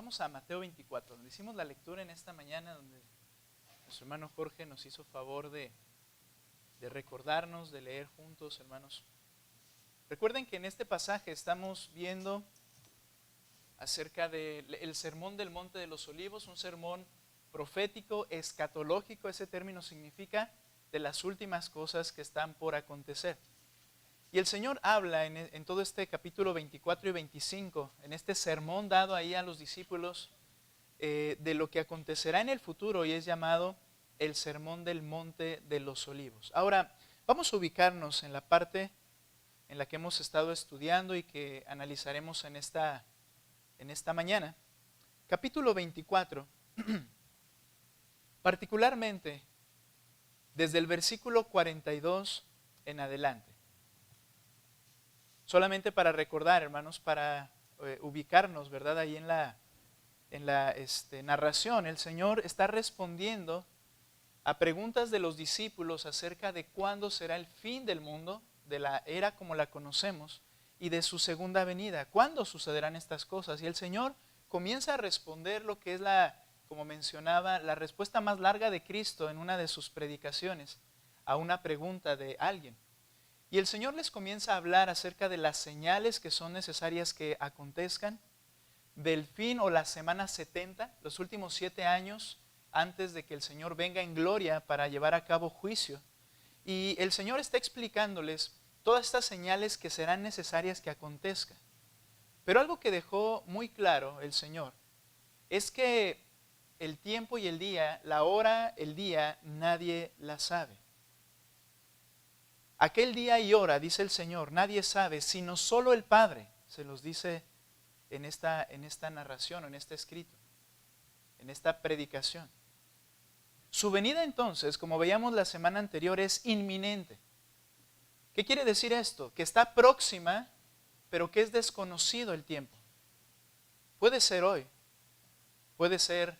Vamos a Mateo 24, donde hicimos la lectura en esta mañana, donde nuestro hermano Jorge nos hizo favor de recordarnos, de leer juntos, hermanos. Recuerden que en este pasaje estamos viendo acerca del sermón del Monte de los Olivos, un sermón profético, escatológico. Ese término significa de las últimas cosas que están por acontecer. Y el Señor habla en todo este capítulo 24 y 25, en este sermón dado ahí a los discípulos, de lo que acontecerá en el futuro, y es llamado el sermón del Monte de los Olivos. Ahora, vamos a ubicarnos en la parte en la que hemos estado estudiando y que analizaremos en esta mañana. Capítulo 24, particularmente desde el versículo 42 en adelante. Solamente para recordar, hermanos, para ubicarnos, ¿verdad? Ahí en la narración, el Señor está respondiendo a preguntas de los discípulos acerca de cuándo será el fin del mundo, de la era como la conocemos, y de su segunda venida. ¿Cuándo sucederán estas cosas? Y el Señor comienza a responder lo que es como mencionaba, la respuesta más larga de Cristo en una de sus predicaciones a una pregunta de alguien. Y el Señor les comienza a hablar acerca de las señales que son necesarias que acontezcan, del fin o la semana 70, los últimos 7 años antes de que el Señor venga en gloria para llevar a cabo juicio. Y el Señor está explicándoles todas estas señales que serán necesarias que acontezcan. Pero algo que dejó muy claro el Señor es que el tiempo y el día, la hora, el día, nadie la sabe. Aquel día y hora, dice el Señor, nadie sabe, sino solo el Padre. Se los dice en esta narración, en este escrito, en esta predicación. Su venida entonces, como veíamos la semana anterior, es inminente. ¿Qué quiere decir esto? Que está próxima, pero que es desconocido el tiempo. Puede ser hoy, puede ser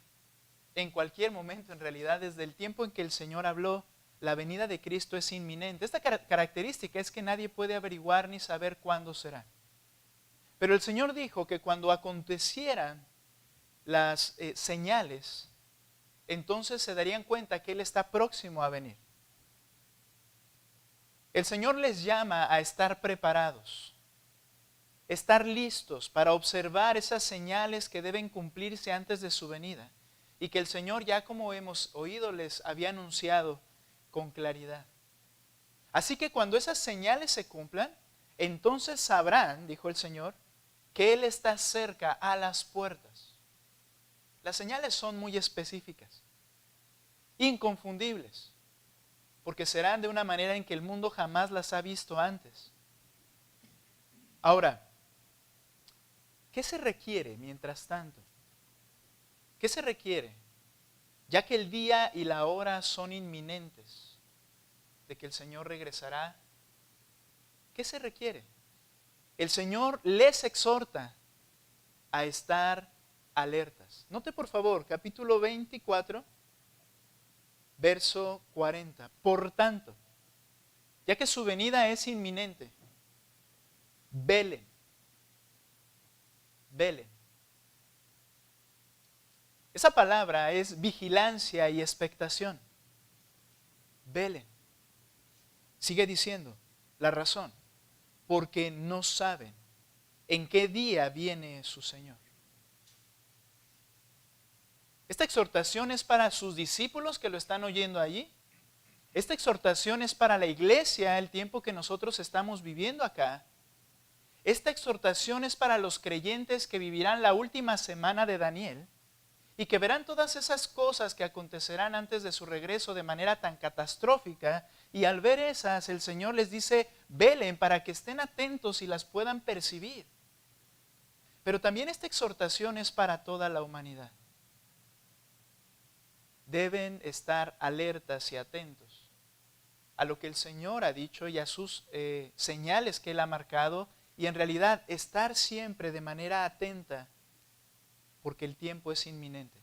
en cualquier momento, en realidad, desde el tiempo en que el Señor habló, la venida de Cristo es inminente. Esta característica es que nadie puede averiguar ni saber cuándo será. Pero el Señor dijo que cuando acontecieran las señales, entonces se darían cuenta que Él está próximo a venir. El Señor les llama a estar preparados, estar listos para observar esas señales que deben cumplirse antes de su venida y que el Señor, ya como hemos oído, les había anunciado con claridad. Así que cuando esas señales se cumplan, entonces sabrán, dijo el Señor, que Él está cerca a las puertas. Las señales son muy específicas, inconfundibles, porque serán de una manera en que el mundo jamás las ha visto antes. Ahora, ¿qué se requiere mientras tanto? ¿Qué se requiere? Ya que el día y la hora son inminentes de que el Señor regresará, ¿qué se requiere? El Señor les exhorta a estar alertas. Note por favor, capítulo 24, verso 40. Por tanto, ya que su venida es inminente, velen, velen. Esa palabra es vigilancia y expectación. Velen. Sigue diciendo la razón, porque no saben en qué día viene su Señor. Esta exhortación es para sus discípulos que lo están oyendo allí. Esta exhortación es para la iglesia, el tiempo que nosotros estamos viviendo acá. Esta exhortación es para los creyentes que vivirán la última semana de Daniel y que verán todas esas cosas que acontecerán antes de su regreso de manera tan catastrófica, y al ver esas el Señor les dice, velen para que estén atentos y las puedan percibir. Pero también esta exhortación es para toda la humanidad. Deben estar alertas y atentos a lo que el Señor ha dicho y a sus señales que Él ha marcado, y en realidad estar siempre de manera atenta porque el tiempo es inminente.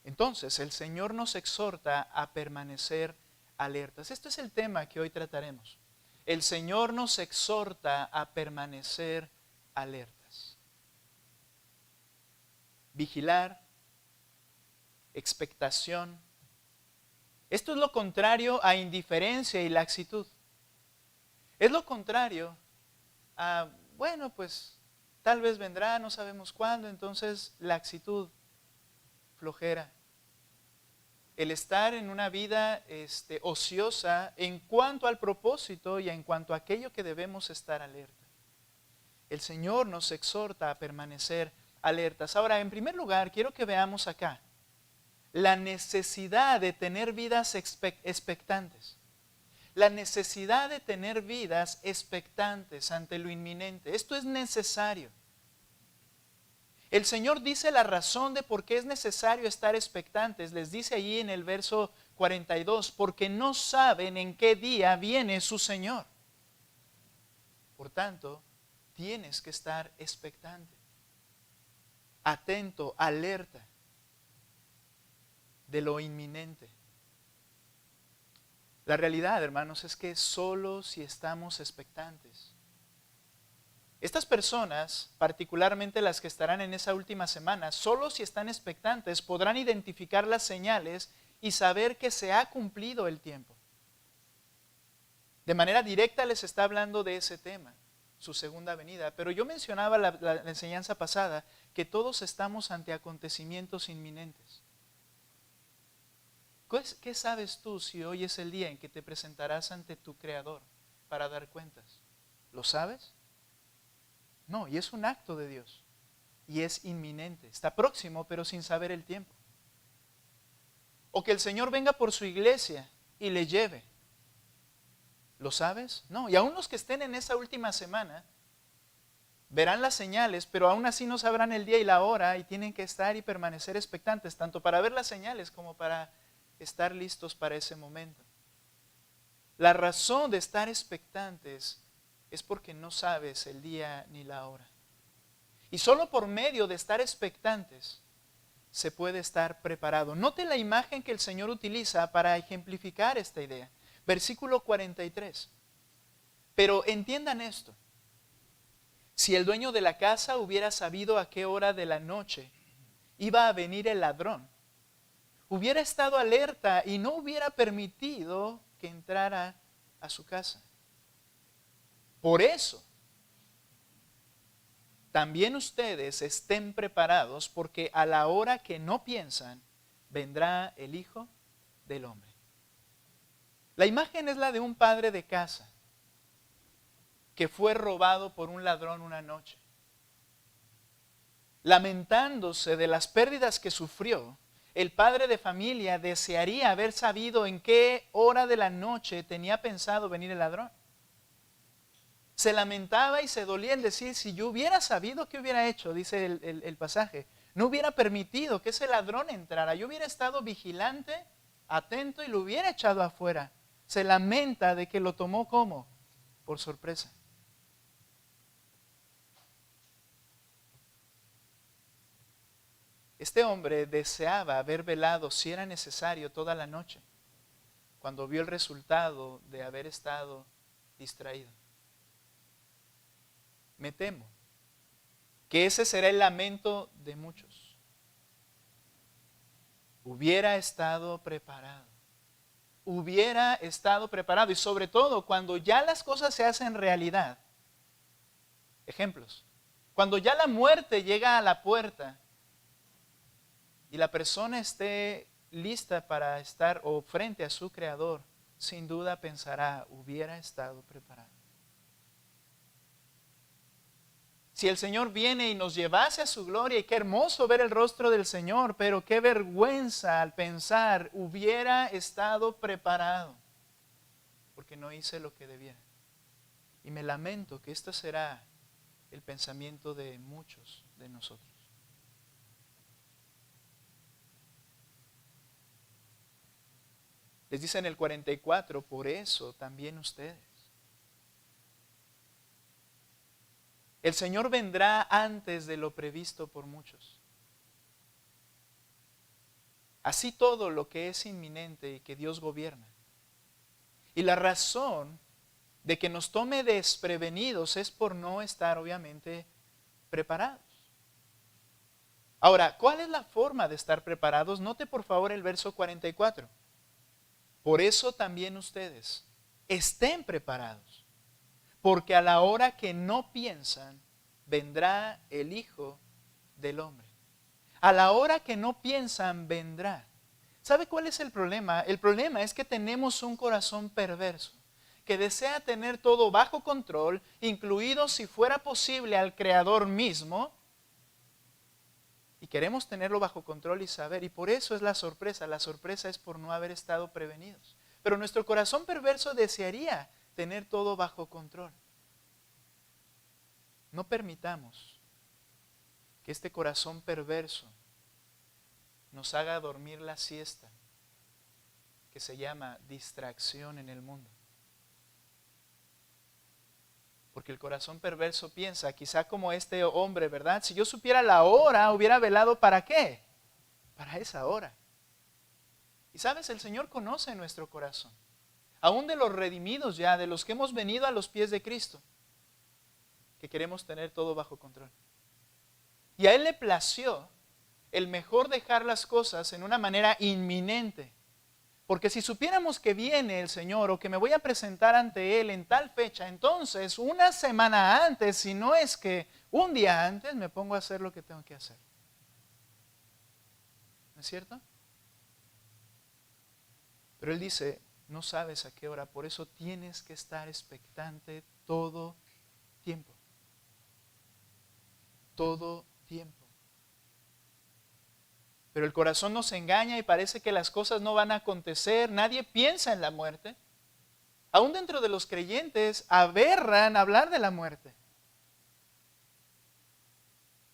Entonces el Señor nos exhorta a permanecer alertas. Este es el tema que hoy trataremos. El Señor nos exhorta a permanecer alertas. vigilar, expectación. Esto es lo contrario a indiferencia y laxitud. Es lo contrario a, bueno, pues tal vez vendrá, no sabemos cuándo, entonces laxitud, flojera. El estar en una vida ociosa en cuanto al propósito y en cuanto a aquello que debemos estar alerta. El Señor nos exhorta a permanecer alertas. Ahora, en primer lugar, quiero que veamos acá la necesidad de tener vidas expectantes. La necesidad de tener vidas expectantes ante lo inminente. Esto es necesario. El Señor dice la razón de por qué es necesario estar expectantes. Les dice allí en el verso 42, porque no saben en qué día viene su Señor. Por tanto, tienes que estar expectante, atento, alerta de lo inminente. La realidad, hermanos, es que solo si estamos expectantes. Estas personas, particularmente las que estarán en esa última semana, solo si están expectantes podrán identificar las señales y saber que se ha cumplido el tiempo. De manera directa les está hablando de ese tema, su segunda venida. Pero yo mencionaba la enseñanza pasada que todos estamos ante acontecimientos inminentes. ¿Qué sabes tú si hoy es el día en que te presentarás ante tu Creador para dar cuentas? ¿Lo sabes? No, y es un acto de Dios. Y es inminente. Está próximo, pero sin saber el tiempo. O que el Señor venga por su iglesia y le lleve. ¿Lo sabes? No. Y aún los que estén en esa última semana verán las señales, pero aún así no sabrán el día y la hora y tienen que estar y permanecer expectantes, tanto para ver las señales como para estar listos para ese momento. La razón de estar expectantes es porque no sabes el día ni la hora. Y solo por medio de estar expectantes se puede estar preparado. Note la imagen que el Señor utiliza para ejemplificar esta idea. Versículo 43. Pero entiendan esto. Si el dueño de la casa hubiera sabido a qué hora de la noche iba a venir el ladrón, hubiera estado alerta y no hubiera permitido que entrara a su casa. Por eso, también ustedes estén preparados, porque a la hora que no piensan, vendrá el Hijo del Hombre. La imagen es la de un padre de casa que fue robado por un ladrón una noche. Lamentándose de las pérdidas que sufrió, el padre de familia desearía haber sabido en qué hora de la noche tenía pensado venir el ladrón. Se lamentaba y se dolía en decir, si yo hubiera sabido qué hubiera hecho, dice el pasaje, no hubiera permitido que ese ladrón entrara, yo hubiera estado vigilante, atento y lo hubiera echado afuera. Se lamenta de que lo tomó como por sorpresa. Este hombre deseaba haber velado, si era necesario, toda la noche, cuando vio el resultado de haber estado distraído. Me temo que ese será el lamento de muchos. Hubiera estado preparado. Hubiera estado preparado. Y sobre todo, cuando ya las cosas se hacen realidad. Ejemplos. Cuando ya la muerte llega a la puerta y la persona esté lista para estar o frente a su Creador, sin duda pensará, hubiera estado preparado. Si el Señor viene y nos llevase a su gloria, y qué hermoso ver el rostro del Señor, pero qué vergüenza al pensar, hubiera estado preparado, porque no hice lo que debiera. Y me lamento que este será el pensamiento de muchos de nosotros. Les dice en el 44, por eso también ustedes. El Señor vendrá antes de lo previsto por muchos. Así todo lo que es inminente y que Dios gobierna. Y la razón de que nos tome desprevenidos es por no estar obviamente preparados. Ahora, ¿cuál es la forma de estar preparados? Note por favor el verso 44. Por eso también ustedes estén preparados, porque a la hora que no piensan, vendrá el Hijo del Hombre. A la hora que no piensan, vendrá. ¿Sabe cuál es el problema? El problema es que tenemos un corazón perverso que desea tener todo bajo control, incluido si fuera posible al Creador mismo, y queremos tenerlo bajo control y saber, y por eso es la sorpresa es por no haber estado prevenidos. Pero nuestro corazón perverso desearía tener todo bajo control. No permitamos que este corazón perverso nos haga dormir la siesta que se llama distracción en el mundo. Porque el corazón perverso piensa, quizá como este hombre, ¿verdad? Si yo supiera la hora, hubiera velado ¿para qué? Para esa hora. Y sabes, el Señor conoce nuestro corazón. Aún de los redimidos ya, de los que hemos venido a los pies de Cristo, que queremos tener todo bajo control. Y a Él le plació el mejor dejar las cosas en una manera inminente. Porque si supiéramos que viene el Señor o que me voy a presentar ante Él en tal fecha, entonces una semana antes, si no es que un día antes, me pongo a hacer lo que tengo que hacer. ¿No es cierto? Pero Él dice, no sabes a qué hora, por eso tienes que estar expectante todo tiempo. Todo tiempo. Pero el corazón nos engaña y parece que las cosas no van a acontecer. Nadie piensa en la muerte. Aún dentro de los creyentes aberran hablar de la muerte.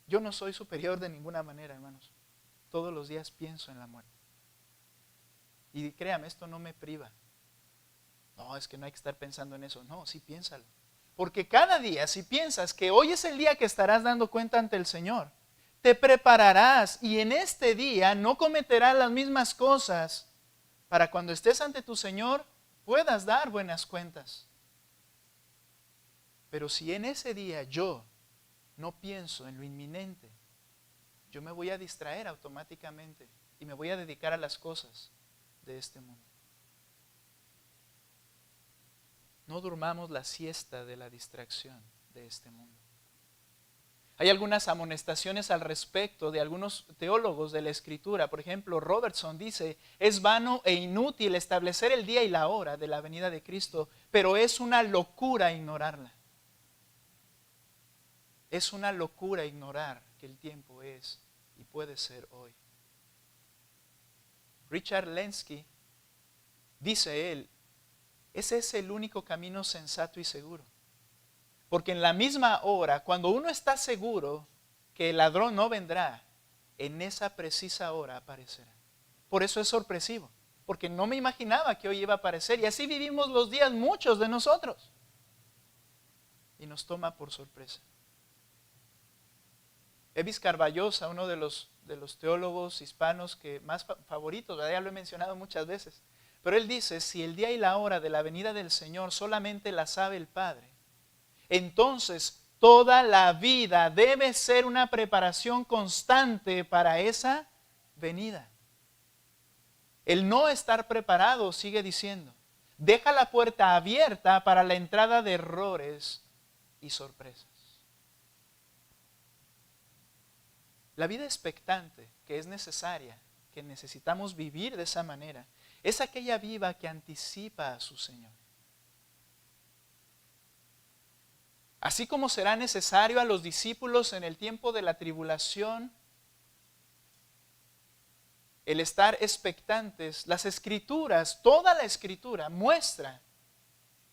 Yo no soy superior de ninguna manera, hermanos. Todos los días pienso en la muerte. Y créame, esto no me priva. No, es que no hay que estar pensando en eso. No, sí piénsalo. Porque cada día, si piensas que hoy es el día que estarás dando cuenta ante el Señor, te prepararás y en este día no cometerás las mismas cosas para cuando estés ante tu Señor puedas dar buenas cuentas. Pero si en ese día yo no pienso en lo inminente, yo me voy a distraer automáticamente y me voy a dedicar a las cosas de este mundo. No durmamos la siesta de la distracción de este mundo. Hay algunas amonestaciones al respecto de algunos teólogos de la Escritura. Por ejemplo, Robertson dice, es vano e inútil establecer el día y la hora de la venida de Cristo, pero es una locura ignorarla. Es una locura ignorar que el tiempo es y puede ser hoy. Richard Lenski, dice él, ese es el único camino sensato y seguro. Porque en la misma hora, cuando uno está seguro que el ladrón no vendrá, en esa precisa hora aparecerá. Por eso es sorpresivo, porque no me imaginaba que hoy iba a aparecer. Y así vivimos los días muchos de nosotros. Y nos toma por sorpresa. Evis Carballosa, uno de los teólogos hispanos que más favoritos, ya lo he mencionado muchas veces, pero él dice, si el día y la hora de la venida del Señor solamente la sabe el Padre, entonces toda la vida debe ser una preparación constante para esa venida. El no estar preparado, sigue diciendo, deja la puerta abierta para la entrada de errores y sorpresas. La vida expectante que es necesaria, que necesitamos vivir de esa manera, es aquella vida que anticipa a su Señor. Así como será necesario a los discípulos en el tiempo de la tribulación, el estar expectantes, las Escrituras, toda la Escritura muestra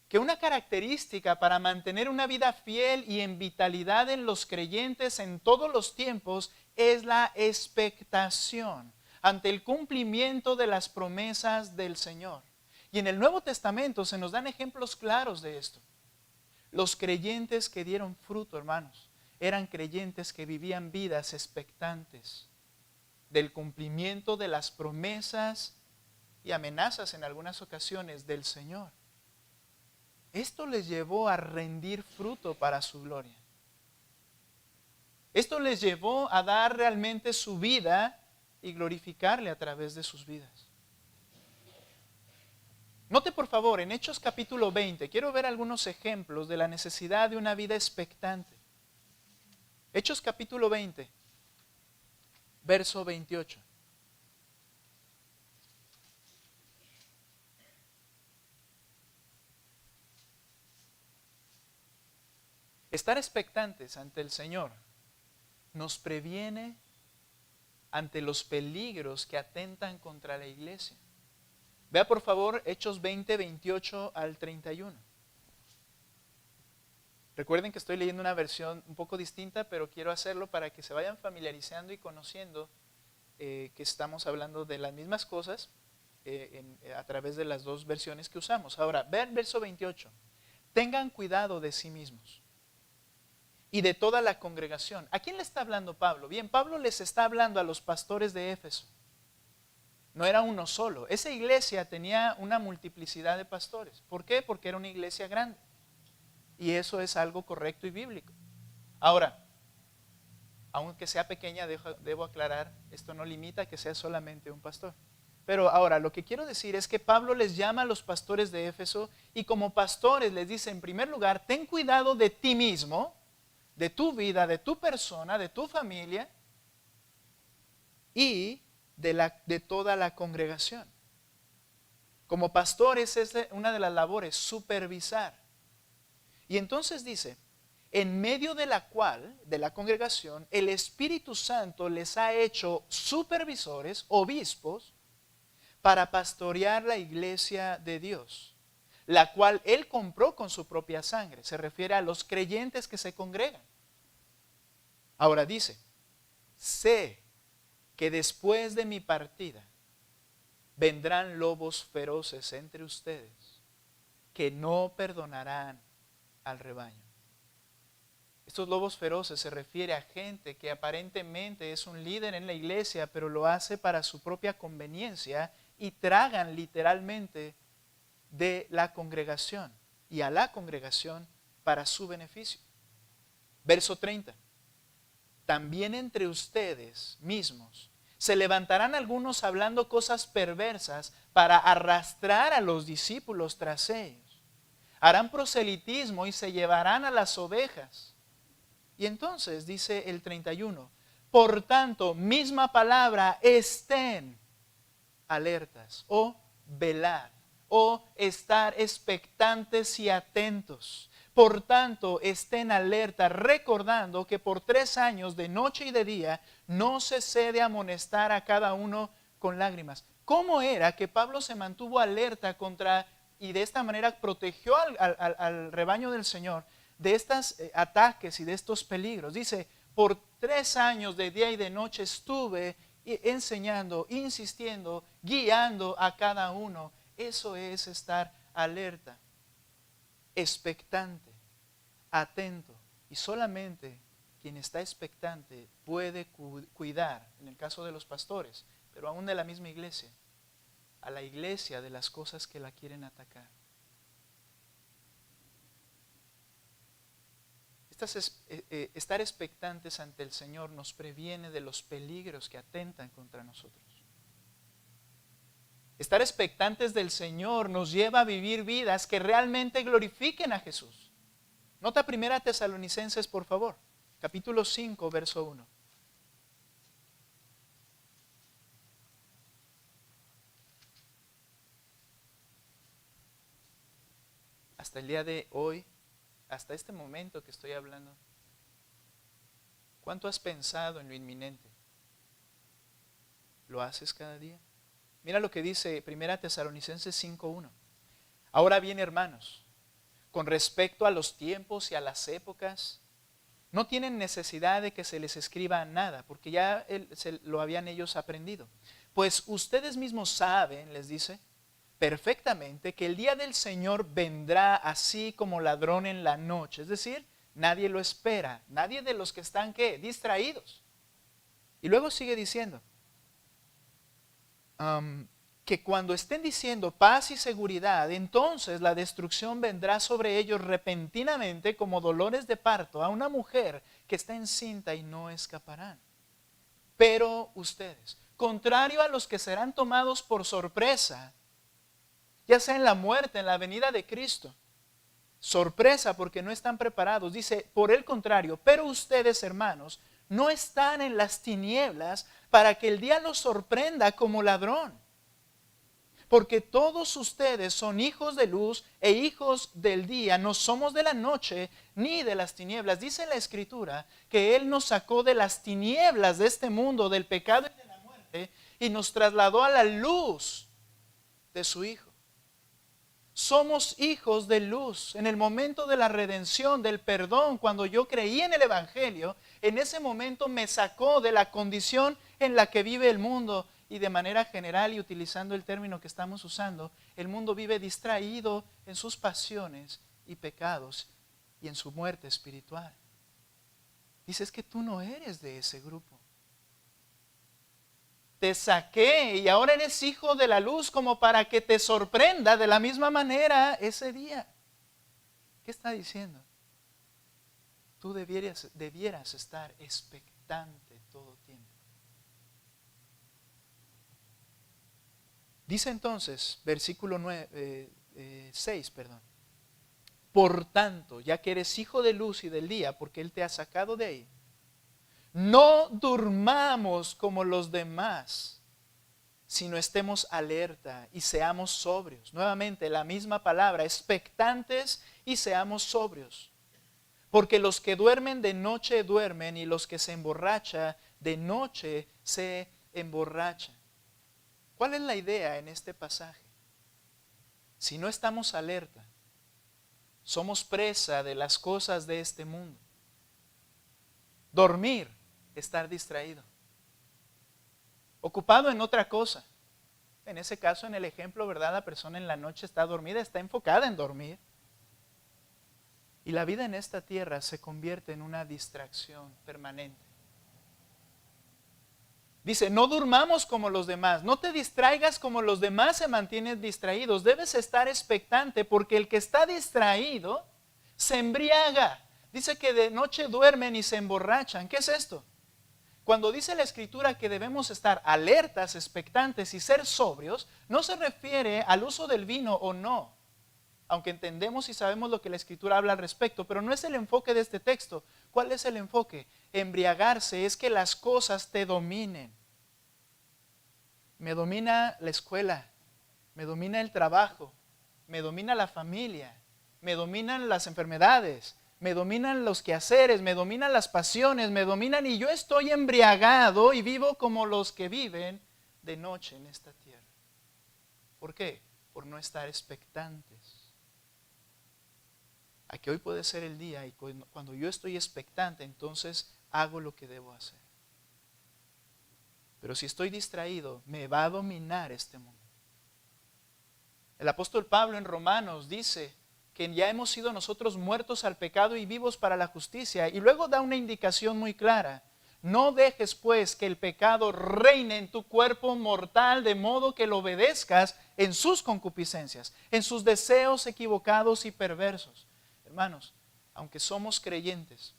que una característica para mantener una vida fiel y en vitalidad en los creyentes en todos los tiempos es la expectación ante el cumplimiento de las promesas del Señor. Y en el Nuevo Testamento se nos dan ejemplos claros de esto. Los creyentes que dieron fruto, hermanos, eran creyentes que vivían vidas expectantes del cumplimiento de las promesas y amenazas en algunas ocasiones del Señor. Esto les llevó a rendir fruto para su gloria. Esto les llevó a dar realmente su vida y glorificarle a través de sus vidas. Note por favor, en Hechos capítulo 20, quiero ver algunos ejemplos de la necesidad de una vida expectante. Hechos capítulo 20, verso 28. Estar expectantes ante el Señor nos previene ante los peligros que atentan contra la iglesia. Vea por favor Hechos 20, 28 al 31. Recuerden que estoy leyendo una versión un poco distinta, pero quiero hacerlo para que se vayan familiarizando y conociendo que estamos hablando de las mismas cosas a través de las dos versiones que usamos. Ahora, vean verso 28. Tengan cuidado de sí mismos y de toda la congregación. ¿A quién le está hablando Pablo? Bien, Pablo les está hablando a los pastores de Éfeso. No era uno solo. Esa iglesia tenía una multiplicidad de pastores. ¿Por qué? Porque era una iglesia grande. Y eso es algo correcto y bíblico. Ahora, aunque sea pequeña, debo aclarar, esto no limita a que sea solamente un pastor. Pero ahora, lo que quiero decir es que Pablo les llama a los pastores de Éfeso y como pastores les dice, en primer lugar, ten cuidado de ti mismo, de tu vida, de tu persona, de tu familia y de toda la congregación. Como pastores es una de las labores, supervisar. Y entonces dice, en medio de la cual, de la congregación, el Espíritu Santo les ha hecho supervisores, obispos, para pastorear la iglesia de Dios, la cual Él compró con su propia sangre. Se refiere a los creyentes que se congregan. Ahora dice, sé que después de mi partida vendrán lobos feroces entre ustedes que no perdonarán al rebaño. Estos lobos feroces se refiere a gente que aparentemente es un líder en la iglesia, pero lo hace para su propia conveniencia y tragan literalmente de la congregación y a la congregación para su beneficio. Verso 30. También entre ustedes mismos se levantarán algunos hablando cosas perversas para arrastrar a los discípulos tras ellos. Harán proselitismo y se llevarán a las ovejas. Y entonces dice el 31, por tanto, misma palabra, estén alertas o velad o estar expectantes y atentos. Por tanto, estén alerta, recordando que por 3 años, de noche y de día, no cesé de amonestar a cada uno con lágrimas. ¿Cómo era que Pablo se mantuvo alerta contra y de esta manera protegió al rebaño del Señor de estos ataques y de estos peligros? Dice, por 3 años de día y de noche estuve enseñando, insistiendo, guiando a cada uno. Eso es estar alerta, expectante, atento. Y solamente quien está expectante puede cuidar, en el caso de los pastores, pero aún de la misma iglesia, a la iglesia de las cosas que la quieren atacar. Estar expectantes ante el Señor nos previene de los peligros que atentan contra nosotros. Estar expectantes del Señor nos lleva a vivir vidas que realmente glorifiquen a Jesús. Nota 1 Tesalonicenses, por favor, capítulo 5, verso 1. Hasta el día de hoy, hasta este momento que estoy hablando, ¿cuánto has pensado en lo inminente? ¿Lo haces cada día? Mira lo que dice 1 Tesalonicenses 5:1. Ahora bien, hermanos, con respecto a los tiempos y a las épocas, no tienen necesidad de que se les escriba nada, porque ya lo habían ellos aprendido. Pues ustedes mismos saben, les dice, perfectamente que el día del Señor vendrá así como ladrón en la noche. Es decir, nadie lo espera, nadie de los que están, ¿qué? Distraídos. Y luego sigue diciendo, que cuando estén diciendo paz y seguridad, entonces la destrucción vendrá sobre ellos repentinamente como dolores de parto a una mujer que está encinta y no escaparán. Pero ustedes, contrario a los que serán tomados por sorpresa, ya sea en la muerte, en la venida de Cristo, sorpresa porque no están preparados, dice, por el contrario, pero ustedes, hermanos, no están en las tinieblas para que el día los sorprenda como ladrón. Porque todos ustedes son hijos de luz e hijos del día, no somos de la noche ni de las tinieblas. Dice la Escritura que Él nos sacó de las tinieblas de este mundo, del pecado y de la muerte, y nos trasladó a la luz de su Hijo. Somos hijos de luz. En el momento de la redención, del perdón, cuando yo creí en el Evangelio, en ese momento me sacó de la condición en la que vive el mundo. Y de manera general, y utilizando el término que estamos usando, el mundo vive distraído en sus pasiones y pecados y en su muerte espiritual. Dices que tú no eres de ese grupo. Te saqué y ahora eres hijo de la luz como para que te sorprenda de la misma manera ese día. ¿Qué está diciendo? Tú debieras estar expectante todo tiempo. Dice entonces, versículo 6, por tanto, ya que eres hijo de luz y del día, porque Él te ha sacado de ahí, no durmamos como los demás, sino estemos alerta y seamos sobrios. Nuevamente, la misma palabra, expectantes y seamos sobrios. Porque los que duermen de noche duermen y los que se emborrachan de noche se emborrachan. ¿Cuál es la idea en este pasaje? Si no estamos alerta, somos presa de las cosas de este mundo. Dormir, estar distraído. Ocupado en otra cosa. En ese caso, en el ejemplo, ¿verdad? La persona en la noche está dormida, está enfocada en dormir. Y la vida en esta tierra se convierte en una distracción permanente. Dice, no durmamos como los demás, no te distraigas como los demás se mantienen distraídos. Debes estar expectante porque el que está distraído se embriaga. Dice que de noche duermen y se emborrachan. ¿Qué es esto? Cuando dice la Escritura que debemos estar alertas, expectantes y ser sobrios, no se refiere al uso del vino o no. Aunque entendemos y sabemos lo que la Escritura habla al respecto, pero no es el enfoque de este texto. ¿Cuál es el enfoque? Embriagarse es que las cosas te dominen. Me domina la escuela, me domina el trabajo, me domina la familia, me dominan las enfermedades, me dominan los quehaceres, me dominan las pasiones, me dominan y yo estoy embriagado y vivo como los que viven de noche en esta tierra. ¿Por qué? Por no estar expectantes. A que hoy puede ser el día y cuando yo estoy expectante, entonces hago lo que debo hacer. Pero si estoy distraído, me va a dominar este mundo. El apóstol Pablo en Romanos dice que ya hemos sido nosotros muertos al pecado y vivos para la justicia. Y luego da una indicación muy clara. No dejes pues que el pecado reine en tu cuerpo mortal de modo que lo obedezcas en sus concupiscencias, en sus deseos equivocados y perversos. Hermanos, aunque somos creyentes,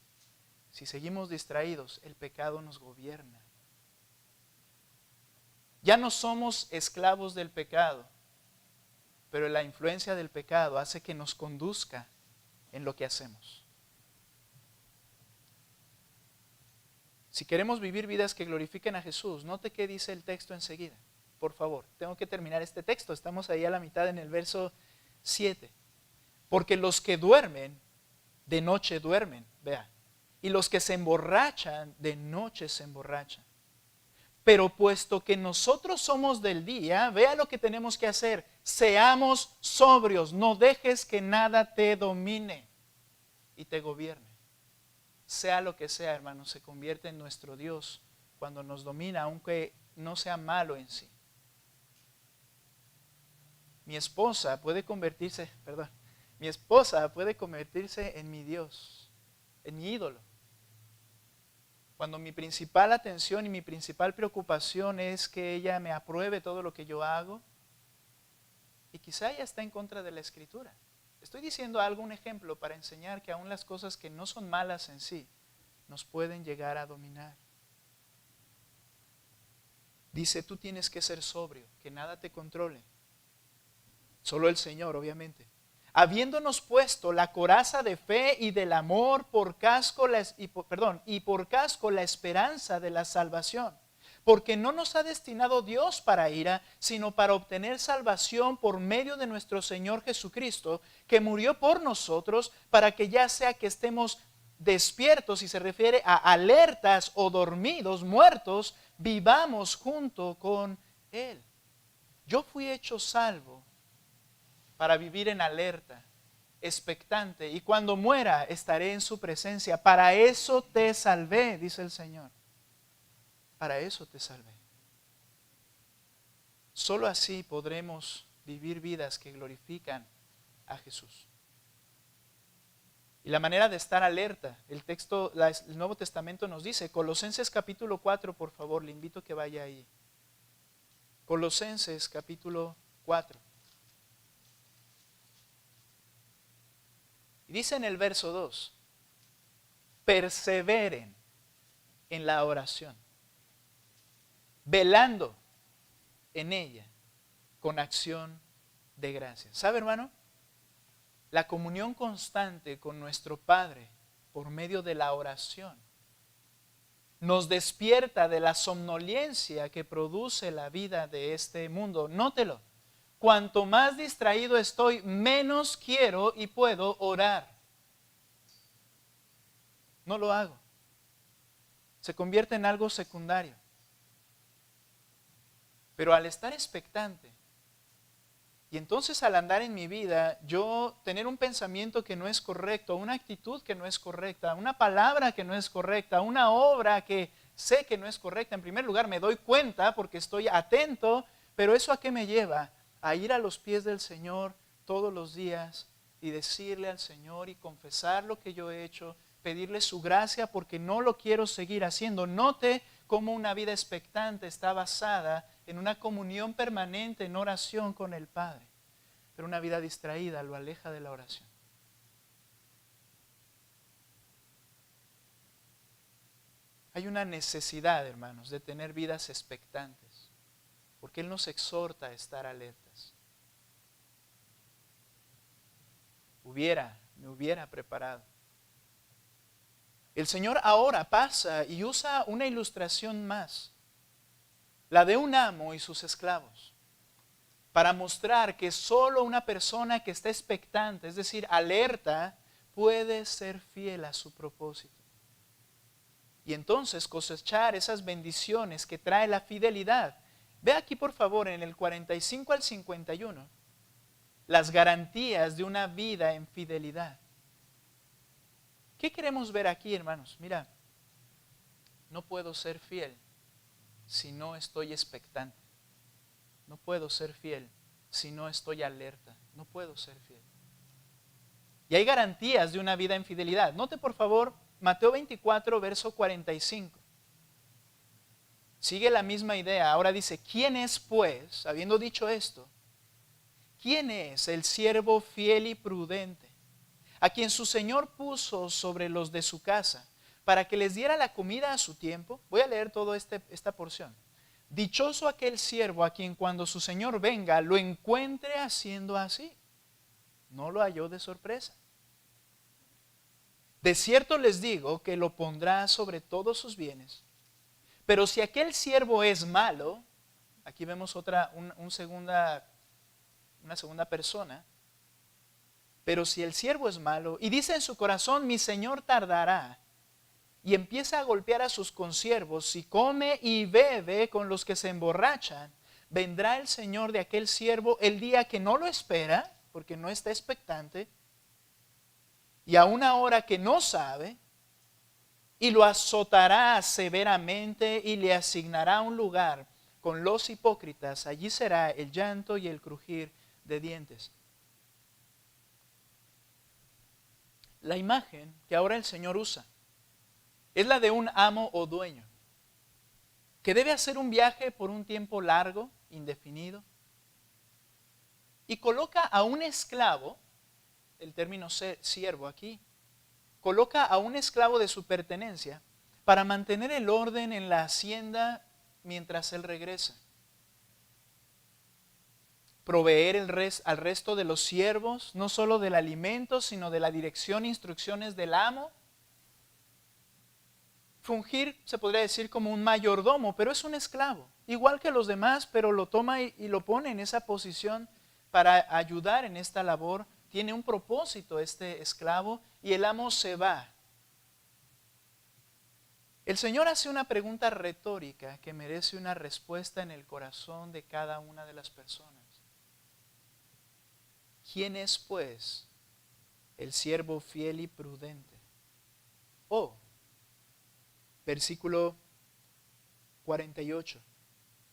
si seguimos distraídos, el pecado nos gobierna. Ya no somos esclavos del pecado, pero la influencia del pecado hace que nos conduzca en lo que hacemos. Si queremos vivir vidas que glorifiquen a Jesús, note qué dice el texto enseguida. Por favor, tengo que terminar este texto. Estamos ahí a la mitad en el verso 7. Porque los que duermen, de noche duermen, vea. Y los que se emborrachan, de noche se emborrachan. Pero puesto que nosotros somos del día, vea lo que tenemos que hacer. Seamos sobrios, no dejes que nada te domine y te gobierne. Sea lo que sea, hermanos, se convierte en nuestro Dios cuando nos domina, aunque no sea malo en sí. Mi esposa puede convertirse en mi Dios, en mi ídolo. Cuando mi principal atención y mi principal preocupación es que ella me apruebe todo lo que yo hago, y quizá ella está en contra de la Escritura. Estoy diciendo algo, un ejemplo, para enseñar que aún las cosas que no son malas en sí, nos pueden llegar a dominar. Dice, tú tienes que ser sobrio, que nada te controle. Solo el Señor, obviamente. Habiéndonos puesto la coraza de fe y del amor por casco, por casco la esperanza de la salvación. Porque no nos ha destinado Dios para ira, sino para obtener salvación por medio de nuestro Señor Jesucristo, que murió por nosotros, para que ya sea que estemos despiertos, si se refiere a alertas o dormidos, muertos, vivamos junto con Él. Yo fui hecho salvo para vivir en alerta, expectante, y cuando muera estaré en su presencia. Para eso te salvé, dice el Señor. Para eso te salvé. Solo así podremos vivir vidas que glorifican a Jesús. Y la manera de estar alerta, el Nuevo Testamento nos dice, Colosenses capítulo 4, por favor, le invito a que vaya ahí. Colosenses capítulo 4. Y dice en el verso 2, perseveren en la oración, velando en ella con acción de gracias. ¿Sabe, hermano? La comunión constante con nuestro Padre por medio de la oración nos despierta de la somnolencia que produce la vida de este mundo. Nótelo, cuanto más distraído estoy, menos quiero y puedo orar. No lo hago. Se convierte en algo secundario. Pero al estar expectante, y entonces al andar en mi vida, yo tener un pensamiento que no es correcto, una actitud que no es correcta, una palabra que no es correcta, una obra que sé que no es correcta, en primer lugar me doy cuenta porque estoy atento, pero ¿eso a qué me lleva? A ir a los pies del Señor todos los días y decirle al Señor y confesar lo que yo he hecho, pedirle su gracia porque no lo quiero seguir haciendo. Note cómo una vida expectante está basada en una comunión permanente, en oración con el Padre. Pero una vida distraída lo aleja de la oración. Hay una necesidad, hermanos, de tener vidas expectantes, porque Él nos exhorta a estar alertas. Me hubiera preparado. El Señor ahora pasa y usa una ilustración más, la de un amo y sus esclavos, para mostrar que solo una persona que está expectante, es decir, alerta, puede ser fiel a su propósito. Y entonces cosechar esas bendiciones que trae la fidelidad. Ve aquí por favor en el 45 al 51, las garantías de una vida en fidelidad. ¿Qué queremos ver aquí, hermanos? Mira, no puedo ser fiel si no estoy expectante. No puedo ser fiel si no estoy alerta. No puedo ser fiel. Y hay garantías de una vida en fidelidad. Note por favor Mateo 24, verso 45. Sigue la misma idea. Ahora dice, ¿quién es pues, habiendo dicho esto, quién es el siervo fiel y prudente, a quien su Señor puso sobre los de su casa, para que les diera la comida a su tiempo? Voy a leer toda esta porción. Dichoso aquel siervo a quien cuando su Señor venga lo encuentre haciendo así. No lo halló de sorpresa. De cierto les digo que lo pondrá sobre todos sus bienes. Pero si aquel siervo es malo, aquí vemos una segunda persona, pero si el siervo es malo y dice en su corazón, mi Señor tardará, y empieza a golpear a sus consiervos y come y bebe con los que se emborrachan, vendrá el Señor de aquel siervo el día que no lo espera, porque no está expectante, y a una hora que no sabe, y lo azotará severamente y le asignará un lugar con los hipócritas. Allí será el llanto y el crujir de dientes. La imagen que ahora el Señor usa es la de un amo o dueño que debe hacer un viaje por un tiempo largo, indefinido, y coloca a un esclavo, el término siervo aquí, coloca a un esclavo de su pertenencia para mantener el orden en la hacienda mientras él regresa. Proveer al resto de los siervos, no solo del alimento, sino de la dirección e instrucciones del amo. Fungir, se podría decir, como un mayordomo, pero es un esclavo, igual que los demás, pero lo toma y lo pone en esa posición para ayudar en esta labor. Tiene un propósito este esclavo y el amo se va. El Señor hace una pregunta retórica que merece una respuesta en el corazón de cada una de las personas. ¿Quién es, pues, el siervo fiel y prudente? Versículo 48.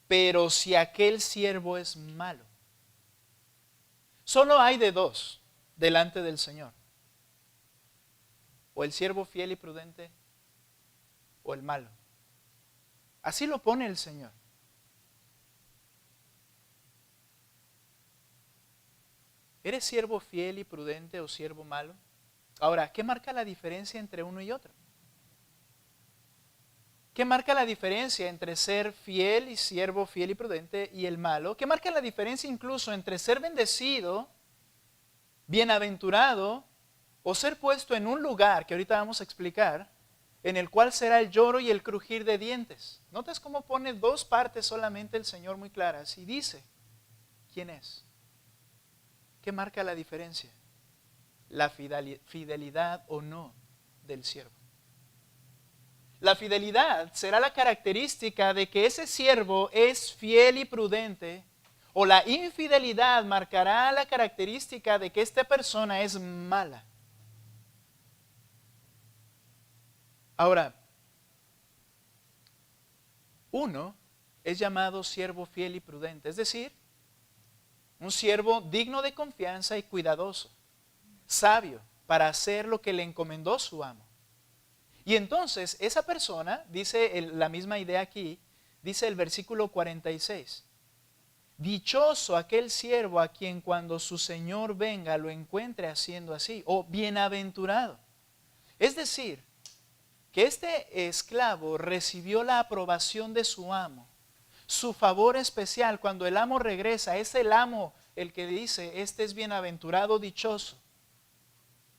Pero si aquel siervo es malo. Solo hay de dos delante del Señor. O el siervo fiel y prudente o el malo. Así lo pone el Señor. ¿Eres siervo fiel y prudente o siervo malo? Ahora, ¿qué marca la diferencia entre uno y otro? ¿Qué marca la diferencia entre ser fiel y siervo fiel y prudente y el malo? ¿Qué marca la diferencia incluso entre ser bendecido, bienaventurado o ser puesto en un lugar que ahorita vamos a explicar, en el cual será el lloro y el crujir de dientes? ¿Notas cómo pone dos partes solamente el Señor muy claras? Y dice, ¿quién es? ¿Qué marca la diferencia? La fidelidad o no del siervo. La fidelidad será la característica de que ese siervo es fiel y prudente, o la infidelidad marcará la característica de que esta persona es mala. Ahora, uno es llamado siervo fiel y prudente, es decir, un siervo digno de confianza y cuidadoso, sabio para hacer lo que le encomendó su amo. Y entonces esa persona, dice la misma idea aquí, dice el versículo 46. Dichoso aquel siervo a quien cuando su señor venga lo encuentre haciendo así, o bienaventurado. Es decir, que este esclavo recibió la aprobación de su amo. Su favor especial cuando el amo regresa, es el amo el que dice, este es bienaventurado, dichoso,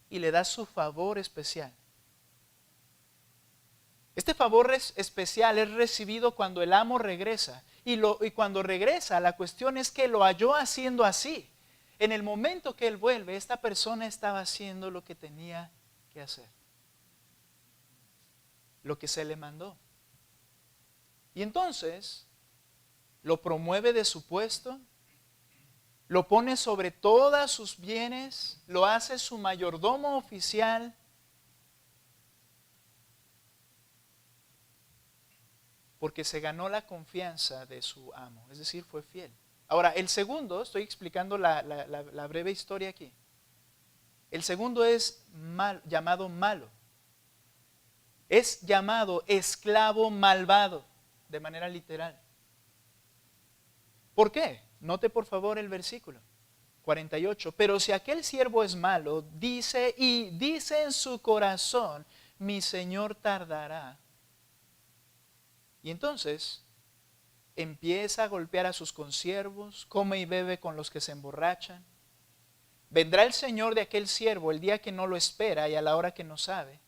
y le da su favor especial. Este favor especial es recibido cuando el amo regresa, y cuando regresa la cuestión es que lo halló haciendo así. En el momento que él vuelve, esta persona estaba haciendo lo que tenía que hacer, lo que se le mandó. Y entonces lo promueve de su puesto, lo pone sobre todos sus bienes, lo hace su mayordomo oficial, porque se ganó la confianza de su amo, es decir, fue fiel. Ahora, el segundo, estoy explicando la breve historia aquí. El segundo es llamado malo. Es llamado esclavo malvado, de manera literal. ¿Por qué? Note por favor el versículo 48. Pero si aquel siervo es malo, dice en su corazón, mi señor tardará. Y entonces empieza a golpear a sus consiervos, come y bebe con los que se emborrachan. Vendrá el señor de aquel siervo el día que no lo espera y a la hora que no sabe,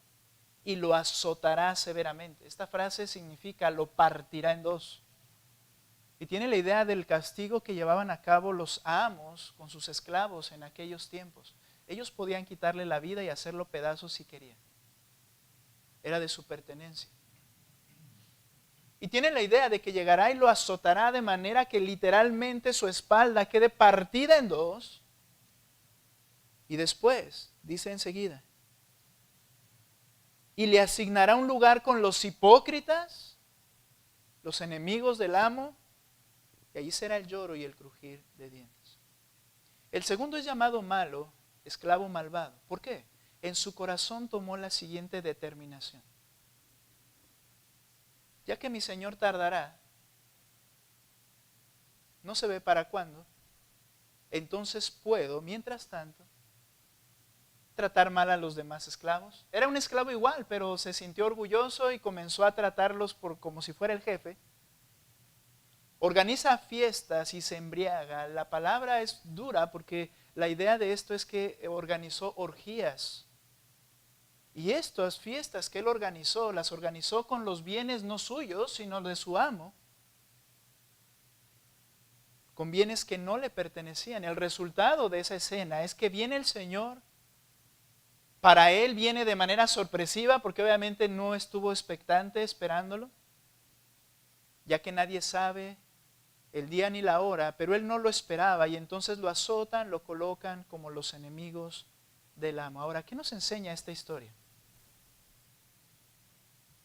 y lo azotará severamente. Esta frase significa lo partirá en dos. Y tiene la idea del castigo que llevaban a cabo los amos con sus esclavos en aquellos tiempos. Ellos podían quitarle la vida y hacerlo pedazos si querían. Era de su pertenencia. Y tiene la idea de que llegará y lo azotará de manera que literalmente su espalda quede partida en dos. Y después, dice enseguida, y le asignará un lugar con los hipócritas, los enemigos del amo, y allí será el lloro y el crujir de dientes. El segundo es llamado malo, esclavo malvado. ¿Por qué? En su corazón tomó la siguiente determinación. Ya que mi señor tardará, no se ve para cuándo, entonces puedo, mientras tanto, tratar mal a los demás esclavos. Era un esclavo igual, pero se sintió orgulloso y comenzó a tratarlos como si fuera el jefe. Organiza fiestas y se embriaga. La palabra es dura porque la idea de esto es que organizó orgías. Y estas fiestas que él organizó, las organizó con los bienes no suyos, sino de su amo. Con bienes que no le pertenecían. El resultado de esa escena es que viene el Señor. Para él viene de manera sorpresiva porque obviamente no estuvo expectante esperándolo, ya que nadie sabe el día ni la hora, pero él no lo esperaba y entonces lo azotan, lo colocan como los enemigos del amo. Ahora, ¿qué nos enseña esta historia?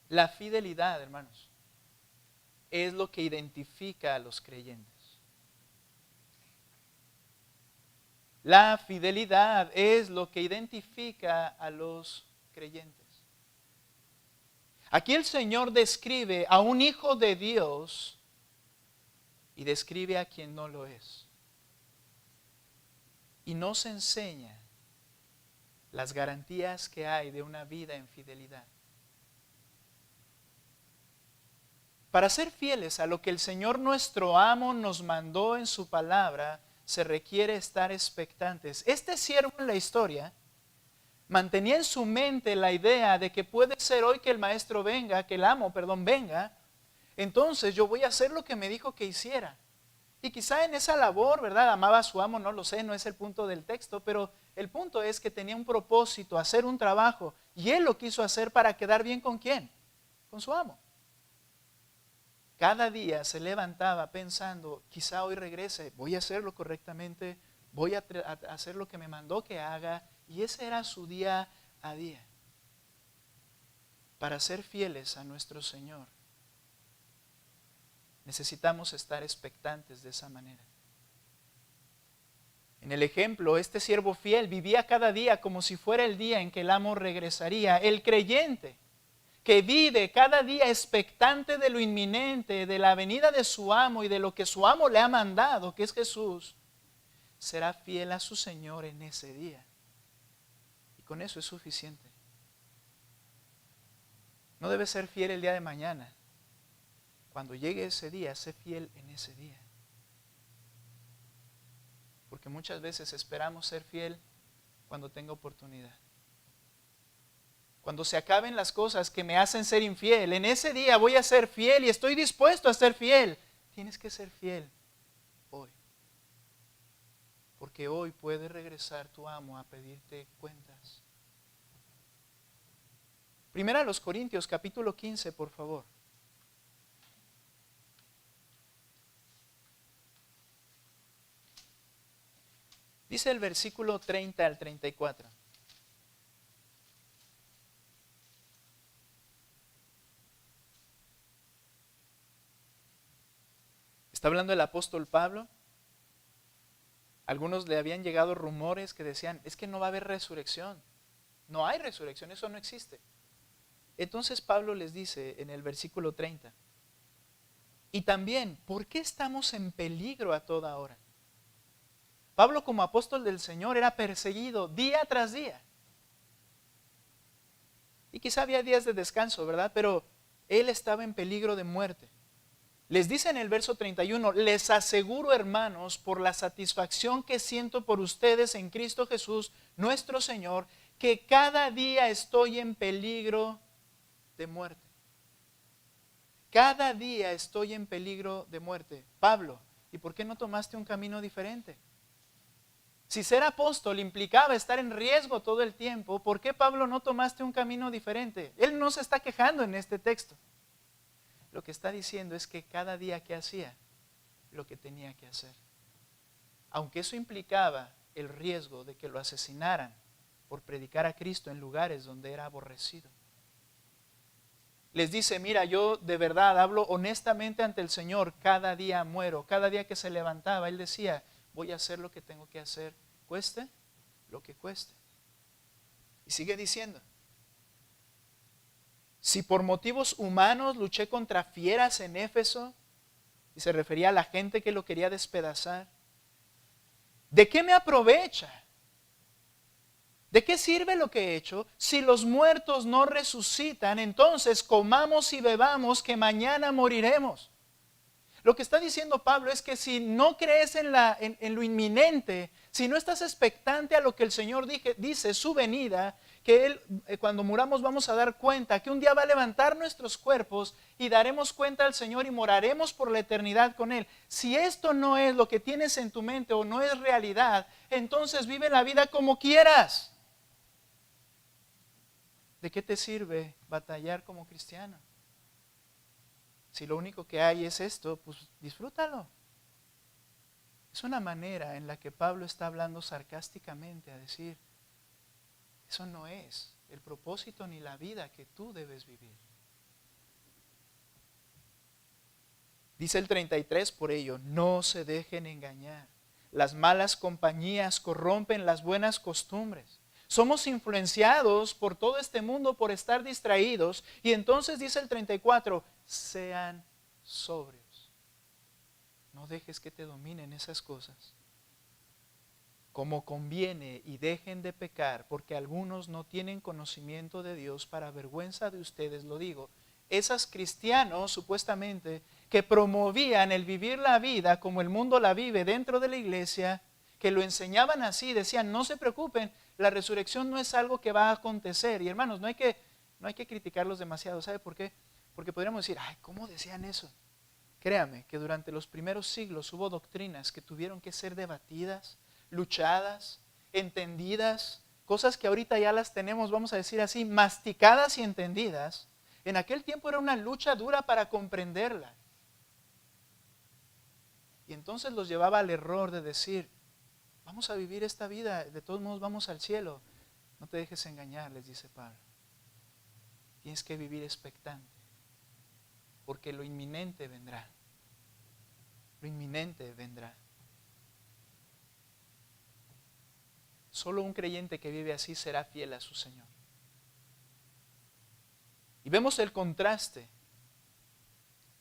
La fidelidad, hermanos, es lo que identifica a los creyentes. La fidelidad es lo que identifica a los creyentes. Aquí el Señor describe a un hijo de Dios y describe a quien no lo es. Y nos enseña las garantías que hay de una vida en fidelidad. Para ser fieles a lo que el Señor nuestro amo nos mandó en su palabra, se requiere estar expectantes. Este siervo en la historia mantenía en su mente la idea de que puede ser hoy que el maestro venga, que el amo, venga, entonces yo voy a hacer lo que me dijo que hiciera. Y quizá en esa labor, ¿verdad? Amaba a su amo, no lo sé, no es el punto del texto, pero el punto es que tenía un propósito, hacer un trabajo, y él lo quiso hacer para quedar bien ¿con quién? Con su amo. Cada día se levantaba pensando, quizá hoy regrese, voy a hacerlo correctamente, voy a hacer lo que me mandó que haga, y ese era su día a día. Para ser fieles a nuestro Señor, necesitamos estar expectantes de esa manera. En el ejemplo, este siervo fiel vivía cada día como si fuera el día en que el amo regresaría. El creyente que vive cada día expectante de lo inminente, de la venida de su amo y de lo que su amo le ha mandado, que es Jesús, será fiel a su Señor en ese día. Y con eso es suficiente. No debe ser fiel el día de mañana. Cuando llegue ese día, sé fiel en ese día. Porque muchas veces esperamos ser fiel cuando tenga oportunidad. Cuando se acaben las cosas que me hacen ser infiel, en ese día voy a ser fiel y estoy dispuesto a ser fiel. Tienes que ser fiel hoy. Porque hoy puede regresar tu amo a pedirte cuentas. Primera a los Corintios, capítulo 15, por favor. Dice el versículo 30 al 34. Está hablando el apóstol Pablo. Algunos le habían llegado rumores que decían, es que no va a haber resurrección. No hay resurrección, eso no existe. Entonces Pablo les dice en el versículo 30, y también, ¿por qué estamos en peligro a toda hora? Pablo como apóstol del Señor era perseguido día tras día. Y quizá había días de descanso, ¿verdad? Pero él estaba en peligro de muerte. Les dice en el verso 31, les aseguro, hermanos, por la satisfacción que siento por ustedes en Cristo Jesús, nuestro Señor, que cada día estoy en peligro de muerte. Cada día estoy en peligro de muerte. Pablo, ¿y por qué no tomaste un camino diferente? Si ser apóstol implicaba estar en riesgo todo el tiempo, ¿por qué Pablo no tomaste un camino diferente? Él no se está quejando en este texto. Lo que está diciendo es que cada día que hacía lo que tenía que hacer. Aunque eso implicaba el riesgo de que lo asesinaran por predicar a Cristo en lugares donde era aborrecido. Les dice, mira, yo de verdad hablo honestamente ante el Señor, cada día muero, cada día que se levantaba, él decía, voy a hacer lo que tengo que hacer, cueste lo que cueste. Y sigue diciendo, si por motivos humanos luché contra fieras en Éfeso, y se refería a la gente que lo quería despedazar, ¿de qué me aprovecha? ¿De qué sirve lo que he hecho? Si los muertos no resucitan, entonces comamos y bebamos que mañana moriremos. Lo que está diciendo Pablo es que si no crees en lo inminente, si no estás expectante a lo que el Señor dice, su venida, que Él, cuando muramos vamos a dar cuenta, que un día va a levantar nuestros cuerpos y daremos cuenta al Señor y moraremos por la eternidad con Él. Si esto no es lo que tienes en tu mente o no es realidad, entonces vive la vida como quieras. ¿De qué te sirve batallar como cristiano? Si lo único que hay es esto, pues disfrútalo. Es una manera en la que Pablo está hablando sarcásticamente a decir, eso no es el propósito ni la vida que tú debes vivir. Dice el 33, por ello, no se dejen engañar. Las malas compañías corrompen las buenas costumbres. Somos influenciados por todo este mundo por estar distraídos. Y entonces dice el 34, sean sobrios. No dejes que te dominen esas cosas. Como conviene, y dejen de pecar, porque algunos no tienen conocimiento de Dios. Para vergüenza de ustedes lo digo. Esos cristianos, supuestamente, que promovían el vivir la vida como el mundo la vive dentro de la iglesia, que lo enseñaban así, decían, no se preocupen, la resurrección no es algo que va a acontecer. Y hermanos, no hay que criticarlos demasiado. ¿Sabe por qué? Porque podríamos decir, ay, ¿cómo decían eso? Créame que durante los primeros siglos hubo doctrinas que tuvieron que ser debatidas, luchadas, entendidas, cosas que ahorita ya las tenemos, vamos a decir así, masticadas y entendidas. En aquel tiempo era una lucha dura para comprenderla. Y entonces los llevaba al error de decir, vamos a vivir esta vida, de todos modos vamos al cielo. No te dejes engañar, les dice Pablo. Tienes que vivir expectante, porque lo inminente vendrá. Lo inminente vendrá. Solo un creyente que vive así será fiel a su Señor. Y vemos el contraste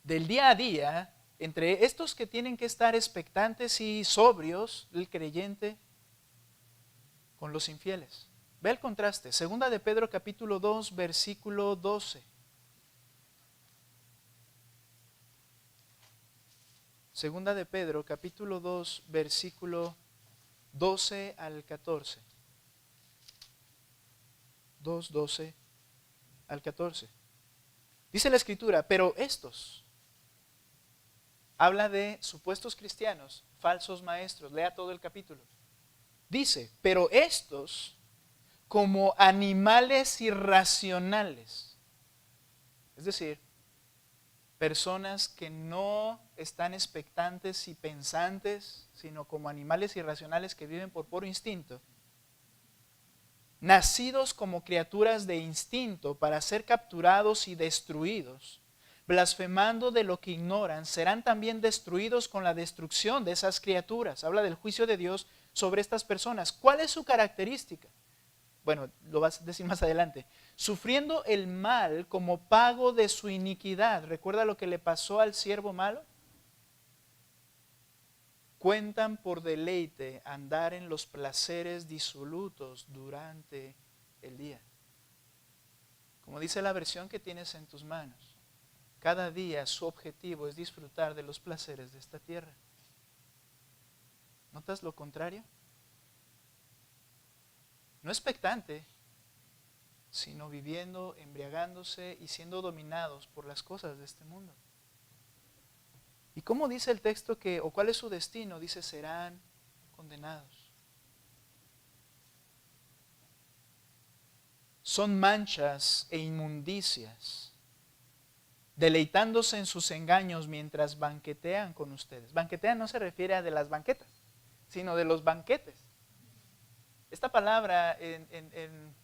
del día a día entre estos que tienen que estar expectantes y sobrios, el creyente, con los infieles. Ve el contraste. Segunda de Pedro capítulo 2, versículo 12. Segunda de Pedro capítulo 2, versículo 12 al 14. 2, 12 al 14. Dice la Escritura, pero estos, habla de supuestos cristianos, falsos maestros, lea todo el capítulo. Dice, pero estos, como animales irracionales, es decir, personas que no están expectantes y pensantes, sino como animales irracionales que viven por puro instinto, nacidos como criaturas de instinto para ser capturados y destruidos, blasfemando de lo que ignoran, serán también destruidos con la destrucción de esas criaturas. Habla del juicio de Dios sobre estas personas. ¿Cuál es su característica? Bueno, lo vas a decir más adelante. Sufriendo el mal como pago de su iniquidad. ¿Recuerda lo que le pasó al siervo malo? Cuentan por deleite andar en los placeres disolutos durante el día. Como dice la versión que tienes en tus manos, cada día su objetivo es disfrutar de los placeres de esta tierra. ¿Notas lo contrario? No expectante, sino viviendo, embriagándose y siendo dominados por las cosas de este mundo. ¿Y cómo dice el texto que, o cuál es su destino? Dice, serán condenados. Son manchas e inmundicias, deleitándose en sus engaños mientras banquetean con ustedes. Banquetean no se refiere a de las banquetas, sino de los banquetes. Esta palabra en